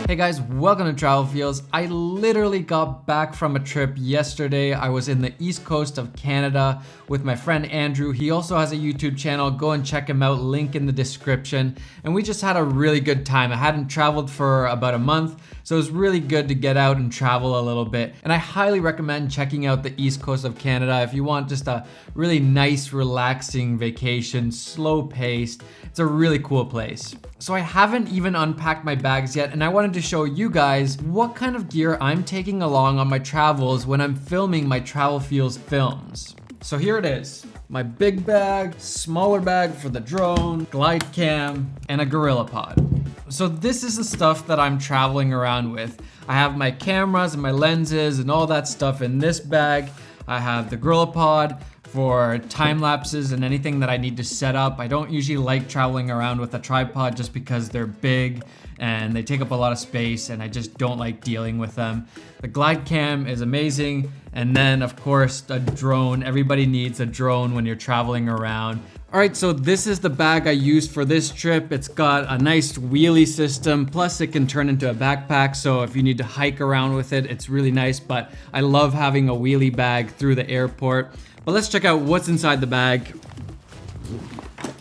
Hey guys, welcome to Travel Feels. I literally got back from a trip yesterday. I was in the east coast of Canada with my friend Andrew. He also has a YouTube channel. Go and check him out, link in the description. And we just had a really good time. I hadn't traveled for about a month, so it was really good to get out and travel a little bit. And I highly recommend checking out the east coast of Canada if you want just a really nice, relaxing vacation, slow paced. It's a really cool place. So I haven't even unpacked my bags yet, and I wanted to show you guys what kind of gear I'm taking along on my travels when I'm filming my Travel Feels films. So here it is, my big bag, smaller bag for the drone, glide cam, and a gorilla pod. So this is the stuff that I'm traveling around with. I have my cameras and my lenses and all that stuff in this bag. I have the gorilla pod for time lapses and anything that I need to set up. I don't usually like traveling around with a tripod just because they're big and they take up a lot of space and I just don't like dealing with them. The glide cam is amazing. And then of course a drone. Everybody needs a drone when you're traveling around. All right, so this is the bag I used for this trip. It's got a nice wheelie system, plus it can turn into a backpack. So if you need to hike around with it, it's really nice, but I love having a wheelie bag through the airport. But let's check out what's inside the bag.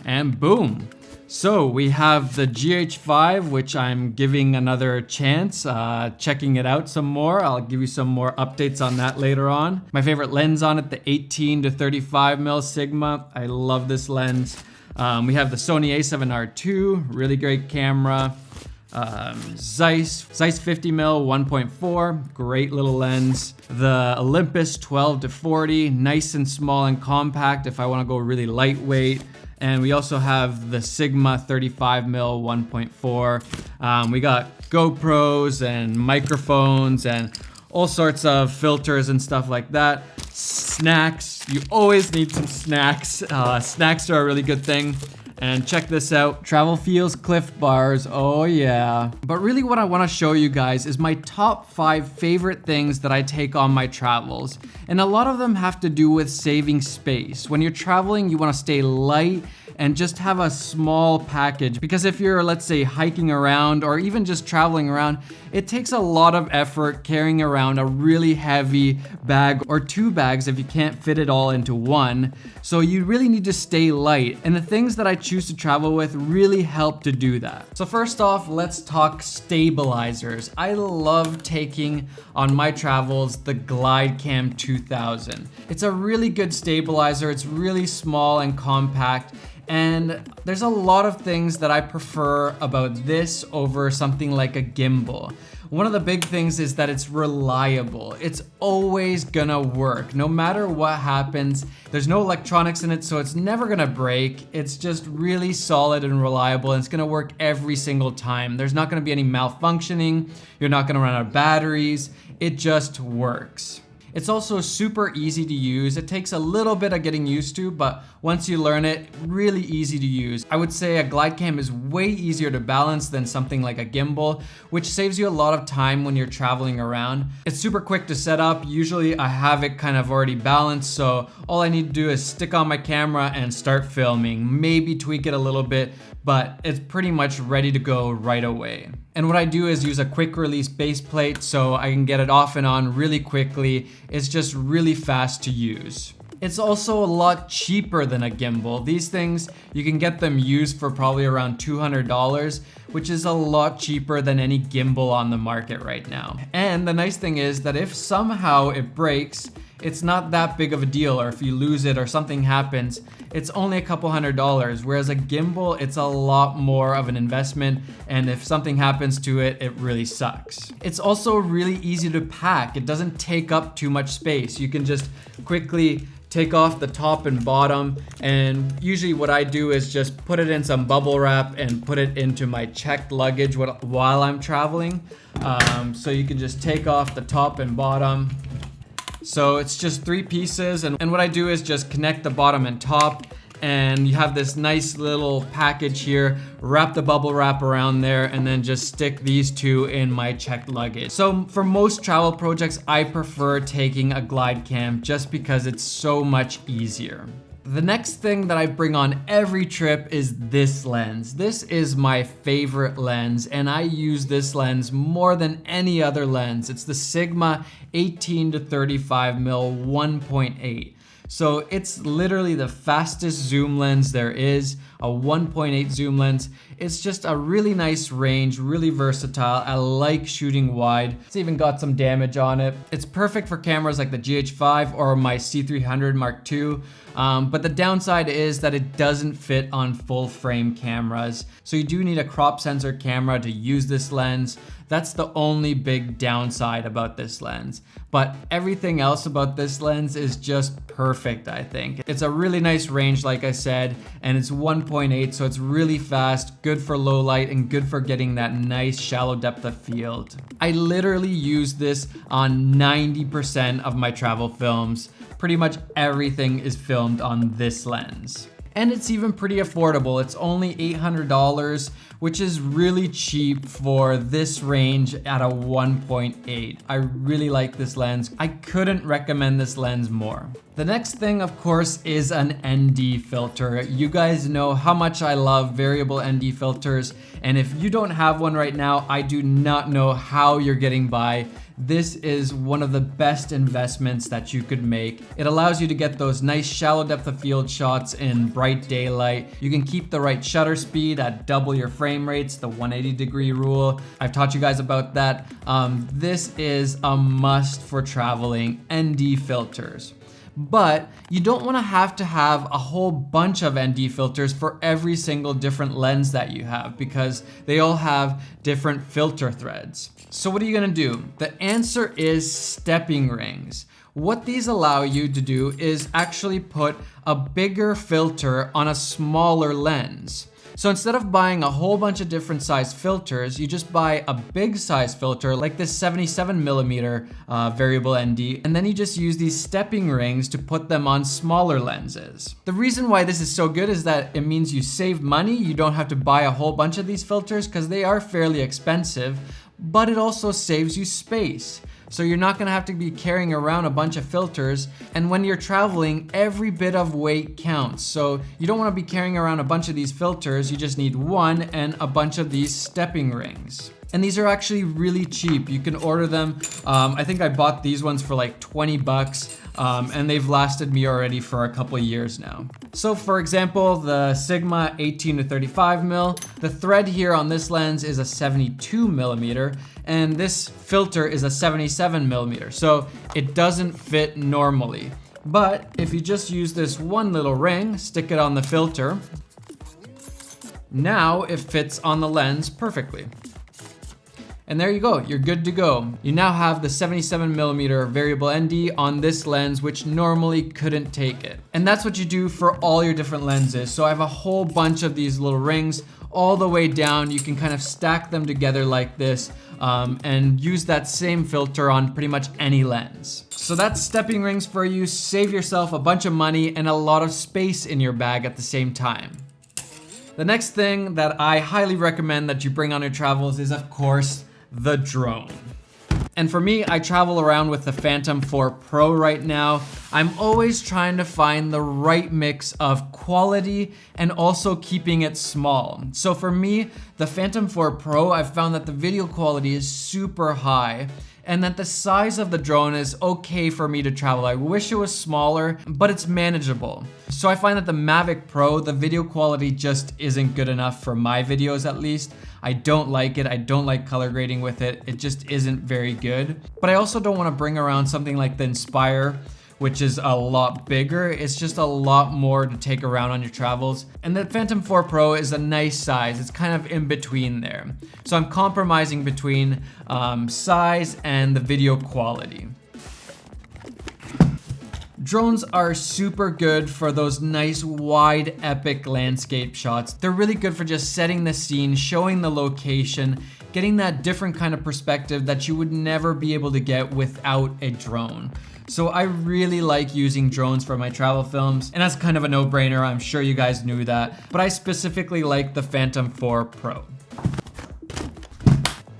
And boom. So we have the GH5, which I'm giving another chance, checking it out some more. I'll give you some more updates on that later on. My favorite lens on it, the 18 to 35mm Sigma. I love this lens. We have the Sony a7R II, really great camera. Zeiss 50mm 1.4, great little lens. The Olympus 12 to 40, nice and small and compact if I want to go really lightweight. And we also have the Sigma 35mm 1.4. We got GoPros and microphones and all sorts of filters and stuff like that. Snacks, you always need some snacks. Snacks are a really good thing. And check this out, Travel Feels Cliff Bars, oh yeah. But really what I wanna show you guys is my top 5 favorite things that I take on my travels. And a lot of them have to do with saving space. When you're traveling, you wanna stay light and just have a small package. Because if you're, let's say, hiking around or even just traveling around, it takes a lot of effort carrying around a really heavy bag or 2 bags if you can't fit it all into one. So you really need to stay light. And the things that I choose to travel with really help to do that. So first off, let's talk stabilizers. I love taking on my travels the Glide Cam 2000. It's a really good stabilizer. It's really small and compact. And there's a lot of things that I prefer about this over something like a gimbal. One of the big things is that it's reliable. It's always gonna work. No matter what happens, there's no electronics in it, so it's never gonna break. It's just really solid and reliable, and it's gonna work every single time. There's not gonna be any malfunctioning. You're not gonna run out of batteries. It just works. It's also super easy to use. It takes a little bit of getting used to, but once you learn it, really easy to use. I would say a glide cam is way easier to balance than something like a gimbal, which saves you a lot of time when you're traveling around. It's super quick to set up. Usually I have it kind of already balanced, so all I need to do is stick on my camera and start filming. Maybe tweak it a little bit, but it's pretty much ready to go right away. And what I do is use a quick release base plate so I can get it off and on really quickly. It's just really fast to use. It's also a lot cheaper than a gimbal. These things, you can get them used for probably around $200, which is a lot cheaper than any gimbal on the market right now. And the nice thing is that if somehow it breaks, it's not that big of a deal, or if you lose it or something happens, it's only a couple $100s, whereas a gimbal, it's a lot more of an investment, and if something happens to it, it really sucks. It's also really easy to pack. It doesn't take up too much space. You can just quickly take off the top and bottom, and usually what I do is just put it in some bubble wrap and put it into my checked luggage while I'm traveling. So you can just take off the top and bottom. So it's just 3 pieces, and what I do is just connect the bottom and top, and you have this nice little package here. Wrap the bubble wrap around there, and then just stick these 2 in my checked luggage. So for most travel projects, I prefer taking a glide cam just because it's so much easier. The next thing that I bring on every trip is this lens. This is my favorite lens, and I use this lens more than any other lens. It's the Sigma 18 to 35 mil 1.8. So it's literally the fastest zoom lens there is, a 1.8 zoom lens. It's just a really nice range, really versatile. I like shooting wide. It's even got some damage on it. It's perfect for cameras like the GH5 or my C300 Mark II. But the downside is that it doesn't fit on full frame cameras. So you do need a crop sensor camera to use this lens. That's the only big downside about this lens. But everything else about this lens is just perfect, I think. It's a really nice range, like I said, and it's 1.8, so it's really fast, good for low light, and good for getting that nice shallow depth of field. I literally use this on 90% of my travel films. Pretty much everything is filmed on this lens. And it's even pretty affordable. It's only $800, which is really cheap for this range at a 1.8. I really like this lens. I couldn't recommend this lens more. The next thing, of course, is an ND filter. You guys know how much I love variable ND filters, and if you don't have one right now, I do not know how you're getting by. This is one of the best investments that you could make. It allows you to get those nice shallow depth of field shots in bright daylight. You can keep the right shutter speed at double your frame rates, the 180-degree rule. I've taught you guys about that. This is a must for traveling, ND filters. But you don't want to have a whole bunch of ND filters for every single different lens that you have, because they all have different filter threads. So what are you gonna do? The answer is stepping rings. What these allow you to do is actually put a bigger filter on a smaller lens. So instead of buying a whole bunch of different size filters, you just buy a big size filter like this 77mm variable ND, and then you just use these stepping rings to put them on smaller lenses. The reason why this is so good is that it means you save money. You don't have to buy a whole bunch of these filters because they are fairly expensive, but it also saves you space. So you're not gonna have to be carrying around a bunch of filters, and when you're traveling, every bit of weight counts. So you don't wanna be carrying around a bunch of these filters, you just need one and a bunch of these stepping rings. And these are actually really cheap. You can order them. I think I bought these ones for like 20 bucks. And they've lasted me already for a couple years now. So for example, the Sigma 18 to 35 mil, the thread here on this lens is a 72mm, and this filter is a 77mm, so it doesn't fit normally. But if you just use this one little ring, stick it on the filter, now it fits on the lens perfectly. And there you go, you're good to go. You now have the 77mm variable ND on this lens, which normally couldn't take it. And that's what you do for all your different lenses. So I have a whole bunch of these little rings all the way down. You can kind of stack them together like this and use that same filter on pretty much any lens. So that's stepping rings for you. Save yourself a bunch of money and a lot of space in your bag at the same time. The next thing that I highly recommend that you bring on your travels is, of course, the drone. And for me, I travel around with the Phantom 4 Pro right now. I'm always trying to find the right mix of quality and also keeping it small. So for me, the Phantom 4 Pro, I've found that the video quality is super high and that the size of the drone is okay for me to travel. I wish it was smaller, but it's manageable. So I find that the Mavic Pro, the video quality just isn't good enough for my videos at least. I don't like it. I don't like color grading with it. It just isn't very good. But I also don't want to bring around something like the Inspire, which is a lot bigger. It's just a lot more to take around on your travels. And the Phantom 4 Pro is a nice size. It's kind of in between there. So I'm compromising between size and the video quality. Drones are super good for those nice, wide, epic landscape shots. They're really good for just setting the scene, showing the location, getting that different kind of perspective that you would never be able to get without a drone. So I really like using drones for my travel films, and that's kind of a no-brainer. I'm sure you guys knew that, but I specifically like the Phantom 4 Pro.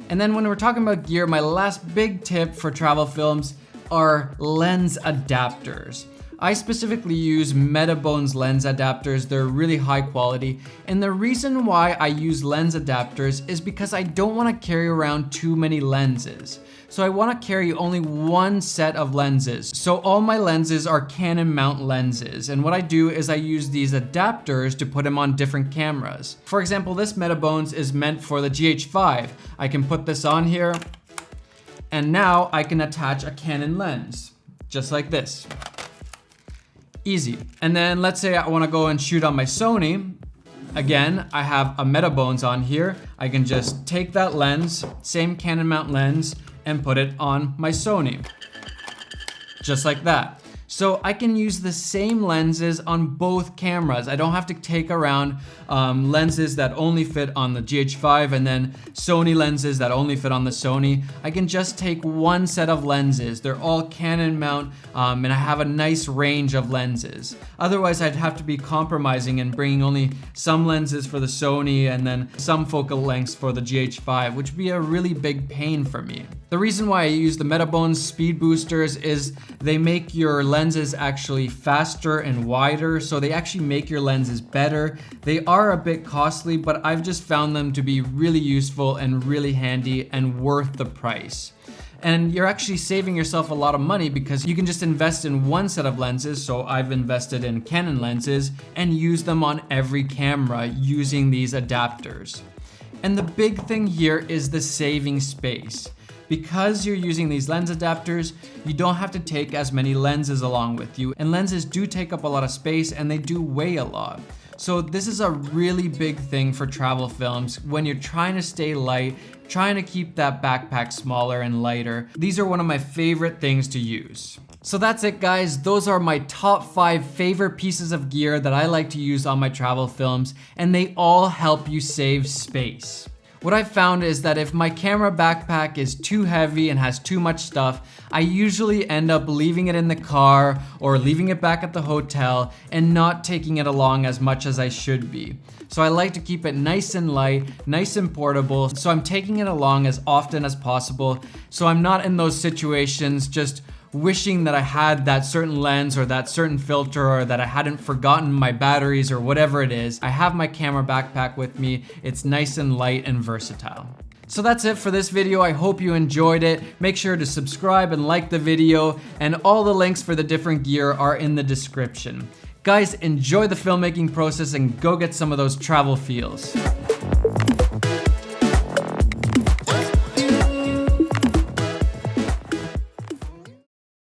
And then when we're talking about gear, my last big tip for travel films are lens adapters. I specifically use Metabones lens adapters. They're really high quality. And the reason why I use lens adapters is because I don't want to carry around too many lenses. So I want to carry only one set of lenses. So all my lenses are Canon mount lenses. And what I do is I use these adapters to put them on different cameras. For example, this Metabones is meant for the GH5. I can put this on here, and now I can attach a Canon lens, just like this. Easy. And then let's say I want to go and shoot on my Sony. Again, I have a Metabones on here. I can just take that lens, same Canon mount lens, and put it on my Sony. Just like that. So I can use the same lenses on both cameras. I don't have to take around lenses that only fit on the GH5 and then Sony lenses that only fit on the Sony. I can just take one set of lenses. They're all Canon mount, and I have a nice range of lenses. Otherwise, I'd have to be compromising and bringing only some lenses for the Sony and then some focal lengths for the GH5, which would be a really big pain for me. The reason why I use the Metabones speed boosters is they make your lenses actually faster and wider, so they actually make your lenses better. They are a bit costly, but I've just found them to be really useful and really handy and worth the price. And you're actually saving yourself a lot of money because you can just invest in one set of lenses. So I've invested in Canon lenses and use them on every camera using these adapters. And the big thing here is the saving space. Because you're using these lens adapters, you don't have to take as many lenses along with you. And lenses do take up a lot of space and they do weigh a lot. So this is a really big thing for travel films when you're trying to stay light, trying to keep that backpack smaller and lighter. These are one of my favorite things to use. So that's it, guys. Those are my top 5 favorite pieces of gear that I like to use on my travel films, and they all help you save space. What I've found is that if my camera backpack is too heavy and has too much stuff, I usually end up leaving it in the car or leaving it back at the hotel and not taking it along as much as I should be. So I like to keep it nice and light, nice and portable, so I'm taking it along as often as possible, so I'm not in those situations just wishing that I had that certain lens or that certain filter or that I hadn't forgotten my batteries or whatever it is. I have my camera backpack with me. It's nice and light and versatile. So that's it for this video. I hope you enjoyed it. Make sure to subscribe and like the video, and all the links for the different gear are in the description. Guys, enjoy the filmmaking process and go get some of those travel feels.